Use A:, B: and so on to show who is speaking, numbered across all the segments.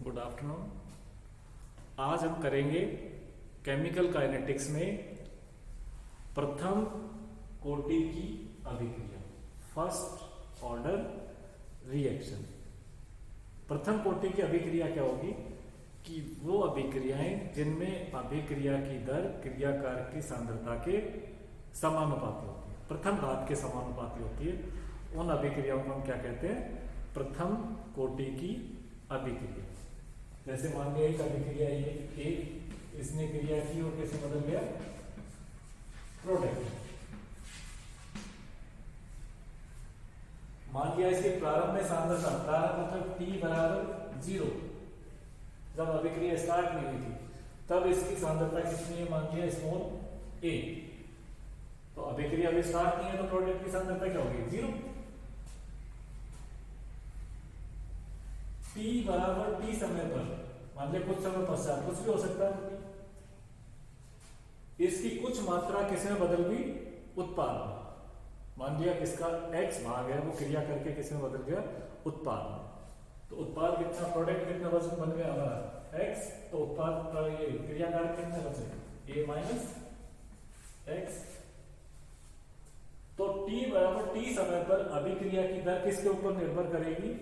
A: Good afternoon. आज हम करेंगे केमिकल काइनेटिक्स में प्रथम कोटि की अभिक्रिया, फर्स्ट ऑर्डर रिएक्शन। प्रथम कोटि की अभिक्रिया क्या होगी कि वो अभिक्रियाएं जिनमें अभिक्रिया की दर क्रियाकारक की सांद्रता के समानुपाती होती है, प्रथम घात के समानुपाती होती है, उन अभिक्रियाओं को हम क्या कहते हैं? प्रथम कोटि की अभिक्रिया। जैसे मान लिया एक अभिक्रिया एक इसने क्रिया की और कैसे बदल गया प्रोडक्ट। मान लिया इसके प्रारंभ में सांद्रता, प्रारंभ मतलब t बराबर 0, जब अभिक्रिया स्टार्ट नहीं हुई थी तब इसकी सांद्रता कितनी है? मान लिया स्मॉल a। तो अभिक्रिया अभी स्टार्ट नहीं है तो प्रोडक्ट की सांद्रता क्या होगी? 0। t बराबर t समय पर, मान लिया कुछ समय पश्चात, कुछ भी हो सकता है, इसकी कुछ मात्रा किसमें बदल गई? उत्पाद में। मान लिया इसका x भाग है वो क्रिया करके किसमें बदल गया? उत्पाद में। तो उत्पाद कितना, प्रोडक्ट कितना वजन बन गया हमारा x, तो उत्पाद का ये क्रियाकारक कितने बचे? a minus x। तो t बराबर t समय पर अभिक्रिया की दर किसके ऊपर निर्भर करेगी?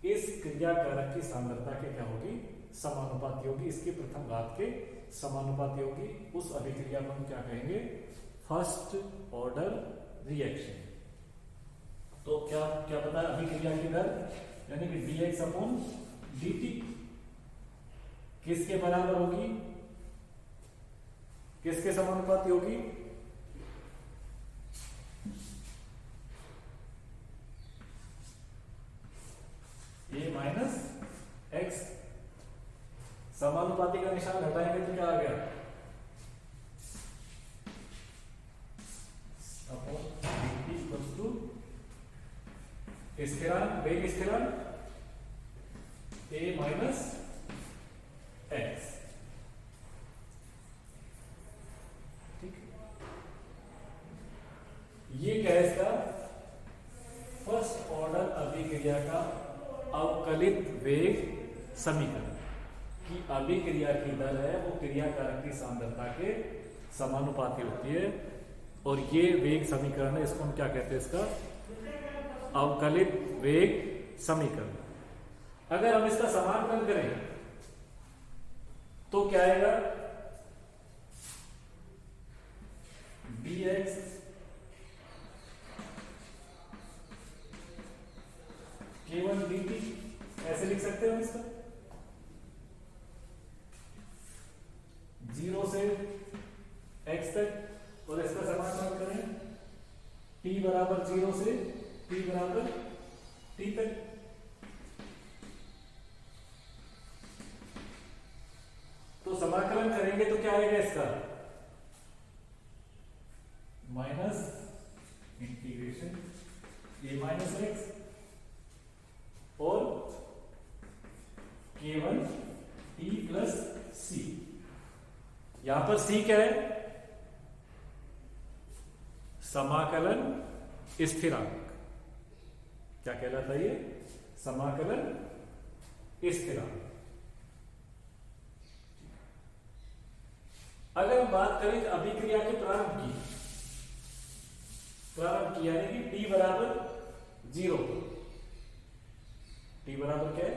A: इस क्रियाकारक की सांद्रता के क्या होगी? समानुपाती होगी, इसके प्रथम घात के समानुपाती होगी। उस अभिक्रिया को हम क्या कहेंगे? First order reaction. तो क्या क्या पता है? अभिक्रिया की दर यानी कि dx अपॉन dt किसके बराबर होगी? किसके समानुपाती होगी? a minus x। समानुपाती का निशान हटाएंगे तो क्या आ गया? अपॉन dt इक्वल्स टू स्थिरांक, वेग स्थिरांक a माइनस x। ठीक, ये क्या है? इसका फर्स्ट ऑर्डर अभिक्रिया का अवकलित वेग समीकरण की अभिक्रिया की दर है वो क्रियाकारक की सांद्रता के समानुपाती होती है, और ये वेग समीकरण है, इसको हम क्या कहते हैं? इसका अवकलित वेग समीकरण। अगर हम इसका समाकलन करें तो क्या आएगा? dx केवल dt, ऐसे लिख सकते हो इसका, 0 से x तक, और इसका समाकलन करें t बराबर 0 से t बराबर t तक। तो समाकलन करेंगे तो क्या आएगा इसका? Minus integration a minus x और केवल t प्लस सी। यहां पर c क्या है? समाकलन स्थिरांक। क्या कहलाता है ये? समाकलन स्थिरांक। अगर हम बात करें अभिक्रिया के प्रारंभ की यानी कि t बराबर 0, t बराबर क्या है?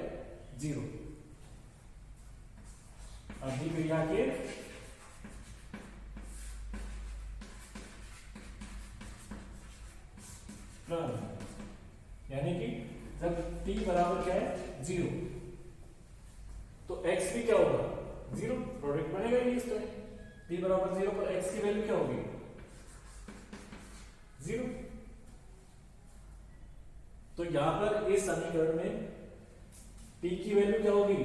A: 0। अभिक्रिया के प्रारंभ यानी कि जब t बराबर क्या है? 0, तो x भी क्या होगा? 0। प्रोडक्ट बनेगा ही नहीं इस टाइम। t बराबर 0 पर x की वैल्यू क्या होगी? 0। तो यहां पर इस समीकरण में t की वैल्यू क्या होगी?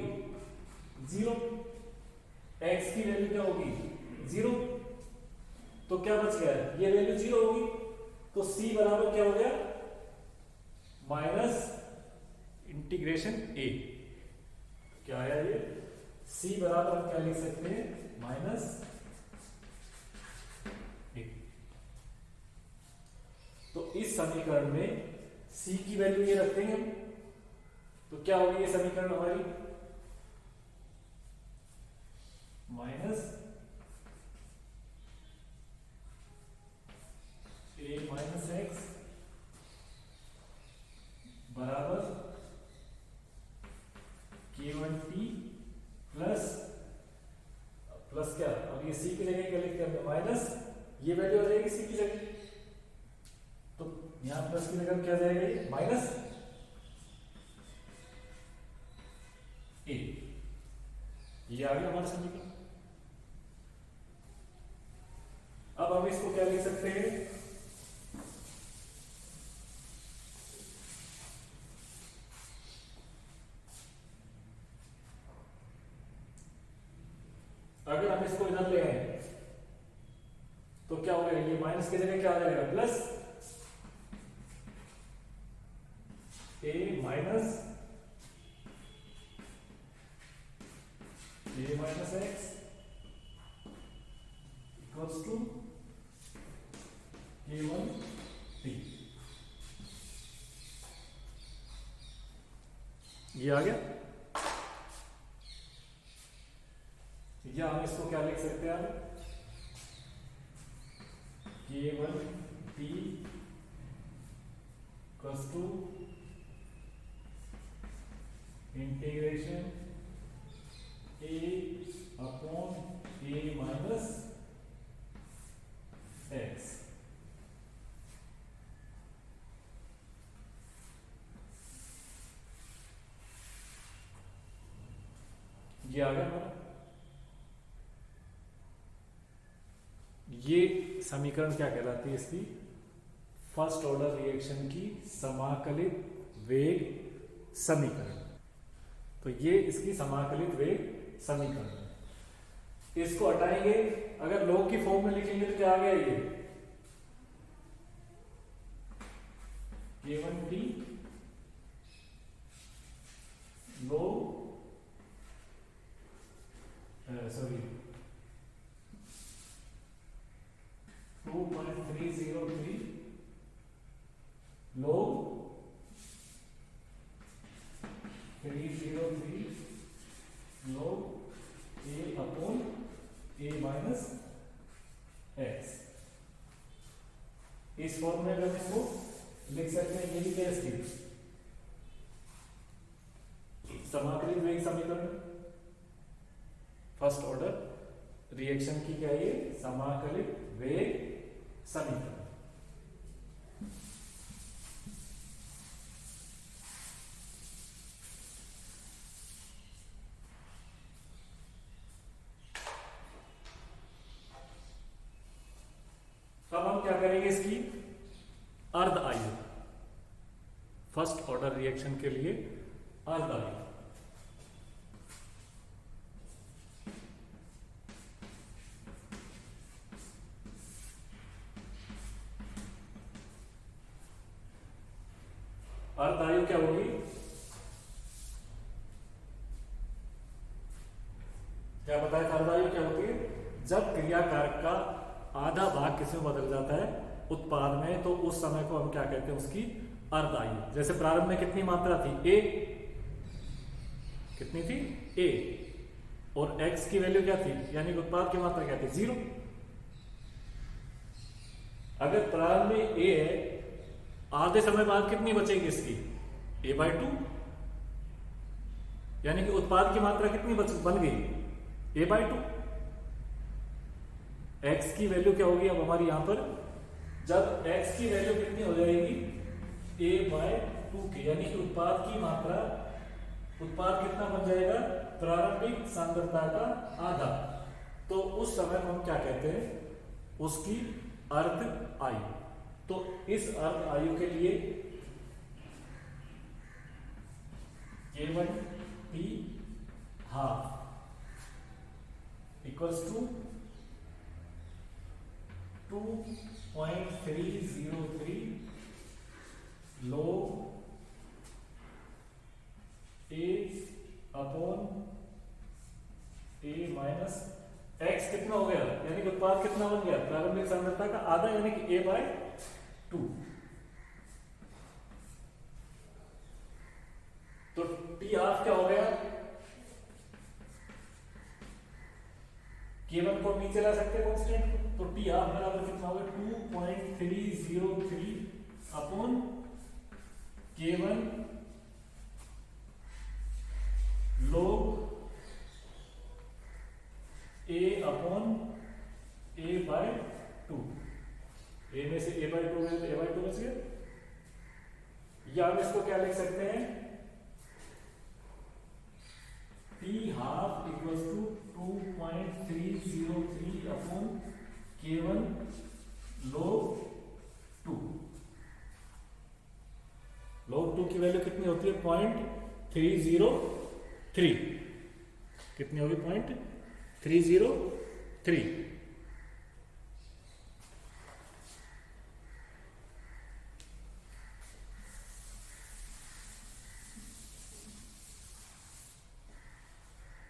A: 0। x की वैल्यू क्या होगी? 0। तो क्या बच गया? ये वैल्यू 0 होगी, तो c बराबर क्या हो गया? Minus integration a। क्या आया ये? c बराबर हम क्या लिख सकते हैं? Minus a। तो इस समीकरण में c की वैल्यू ये रख देंगे हम, तो क्या होगी ये समीकरण हमारी? माइनस ए माइनस एक्स बराबर k1t प्लस क्या, अब ये सी की जगह क्या लिखते हैं माइनस, ये वैल्यू आ जाएगी सी की जगह, तो यहां प्लस की जगह क्या जाएगा ये माइनस ए, ये आ गया हमारा समीकरण। अब हम इसको क्या लिख सकते हैं, अगर हम इसको इधर ले आए तो क्या हो गया, ये माइनस की जगह क्या आ जाएगा plus a minus x equals to k1t, ये आ गया। या हम इसको क्या लिख सकते हैं, k1t equals to integration a upon a minus x. ये आ गया हमारा, ये समीकरण क्या कहलाती है, इसकी फर्स्ट ऑर्डर रिएक्शन की समाकलित वेग समीकरण। तो ये इसकी समाकलित वेग समीकरण है। इसको हटाएंगे, अगर लॉग की फॉर्म में लिखेंगे तो क्या आ गया, ये k1t log sorry 2.303 log 303 log a upon a minus x. इस फॉर्म में अगर इसको लिख सकते हैं, ये भी क्या इसकी समाकलित वेग समीकरण, फर्स्ट ऑर्डर रिएक्शन की क्या है, समाकलित वेग समीकरण। अब हम क्या करेंगे, इसकी अर्ध आयु, फर्स्ट ऑर्डर रिएक्शन के लिए अर्ध आयु। अर्ध आयु क्या होगी, क्या बताया था, अर्ध आयु क्या होती है, जब क्रियाकारक का आधा भाग किसमें बदल जाता है उत्पाद में, तो उस समय को हम क्या कहते हैं, उसकी अर्ध आयु। जैसे प्रारंभ में कितनी मात्रा थी, ए, कितनी थी ए, और एक्स की वैल्यू क्या थी, यानी उत्पाद की मात्रा क्या थी 0। अगर प्रारंभ में ए है, आधे समय बाद कितनी बचेगी इसकी a/2, यानी कि उत्पाद की मात्रा कितनी बन गई a/2। x की वैल्यू क्या होगी अब हमारी यहां पर, जब x की वैल्यू कितनी हो जाएगी a/2 की, यानी कि उत्पाद की मात्रा, उत्पाद कितना बन जाएगा, प्रारंभिक सांद्रता का आधा, तो उस समय को हम क्या कहते हैं, उसकी अर्ध आयु। तो इस अर्ध आयु के लिए k1t half equals to 2.303 log a upon a minus x कितना हो गया, यानी कि उत्पाद कितना बन गया, प्रारंभिक सांद्रता का आधा, यानी कि a/2। तो t हाफ क्या हो गया, K1 को नीचे ला सकते हैं कांस्टेंट को, तो T हाफ बराबर कितना होगा 2.303 upon K1 log A upon A by 2। A में से A बाय 2 है तो A बाय 2 बच गया, या हम इसको क्या लिख सकते हैं T half equals to 2.303 upon K1 log 2। log 2 की वैल्यू कितनी होती है 0.303, कितनी होगी 0.303।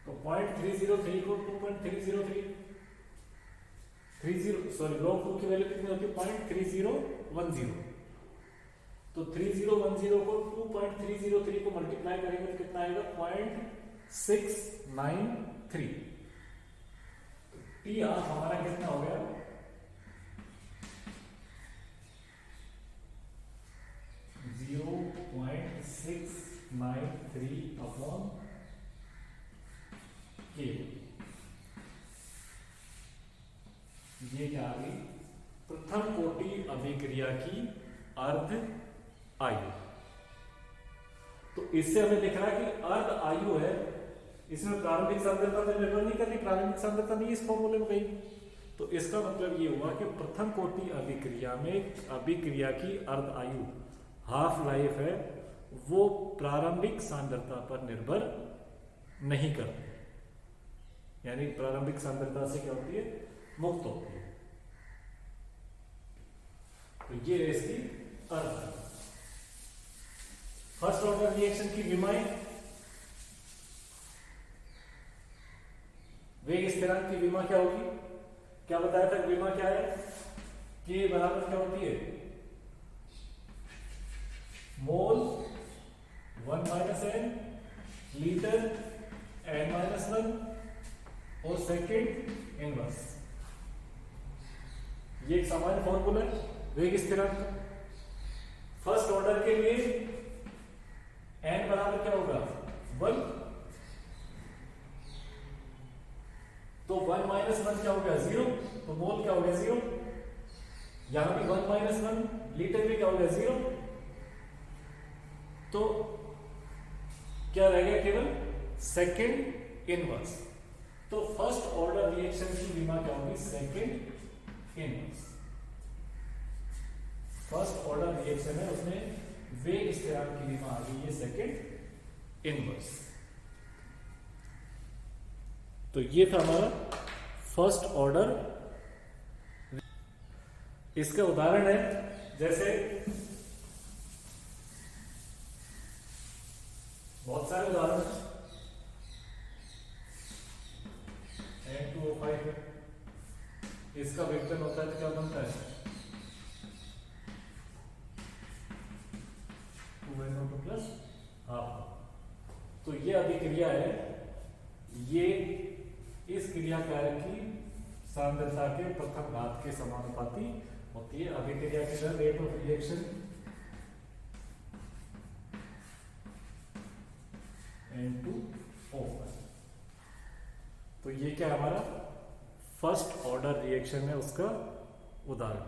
A: तो 0.303 को 2.303 log 2 की वैल्यू कितनी होती है 0.3010। तो 3010 को 2.303 को मल्टीप्लाई करेंगे तो कितना आएगा 0.693। तो टी हाफ हमारा कितना हो गया 0.693 अपॉन के। ये क्या आ गई प्रथम कोटि अभिक्रिया की अर्ध आयु। तो इससे हमें दिख रहा है कि अर्ध आयु है, इसमें प्रारंभिक सांद्रता पर निर्भर नहीं करती, प्रारंभिक सांद्रता नहीं इस फॉर्मूले में कहीं। तो इसका मतलब ये हुआ कि प्रथम कोटि अभिक्रिया में अभिक्रिया की अर्ध आयु हाफ लाइफ है, वो प्रारंभिक सांद्रता पर निर्भर नहीं करती, यानी प्रारंभिक सांद्रता से क्या होती है मुक्त होती है। तो ये है इसकी अर्ध। फर्स्ट ऑर्डर रिएक्शन की विमाएं, वेग स्थिरांक की विमा क्या होगी, क्या बताया था विमा क्या है, के बराबर क्या होती है मोल 1 - n लीटर n-1 और सेकेंड इनवर्स। ये एक सामान्य फॉर्मूला है वेग स्थिरांक का। फर्स्ट ऑर्डर के लिए n बराबर क्या होगा 1, तो 1 - 1 क्या हो गया 0, तो मोल क्या हो गया 0, यहां भी 1 - 1 लीटर भी क्या हो गया 0, तो क्या रह गया केवल सेकेंड इनवर्स। तो फर्स्ट ऑर्डर रिएक्शन की विमा क्या होगी second inverse. First order reaction है उसमें वेग स्थिरांक की विमा आ गई है सेकेंड इनवर्स। तो ये था हमारा फर्स्ट ऑर्डर। इसका उदाहरण है जैसे बहुत सारे उदाहरण N2O5 है, इसका विघटन होता है तो क्या बनता है 2NO2 प्लस हाफ। तो ये अभिक्रिया है, ये इस क्रिया कारक की सांद्रता के प्रथम घात के समानुपाती होती है। अभिक्रिया की दर रेट ऑफ रिएक्शन N2O5। तो ये क्या हमारा फर्स्ट ऑर्डर रिएक्शन है उसका उदाहरण।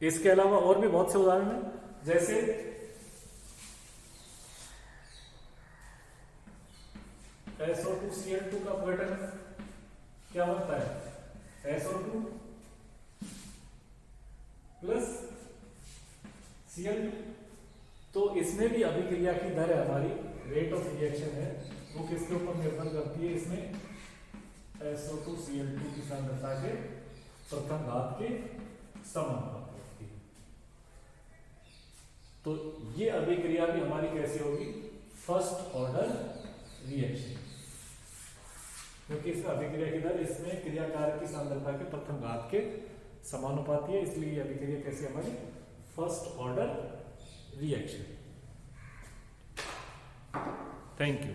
A: इसके अलावा और भी बहुत से उदाहरण हैं, जैसे SO2Cl2 का अपघटन क्या बनता है SO2 प्लस Cl2। तो इसमें भी अभिक्रिया की दर है हमारी, रेट ऑफ रिएक्शन है, वो किसके ऊपर निर्भर करती है, इसमें SO2Cl2 की सांद्रता के प्रथम घात के समानुपाती होती है। तो ये अभिक्रिया भी हमारी कैसे होगी फर्स्ट ऑर्डर रिएक्शन, क्योंकि इसमें अभिक्रिया की दर इसमें क्रियाकारक की सांद्रता के प्रथम घात के समानुपाती है, इसलिए ये अभिक्रिया कैसे हमारी first order reaction. Thank you.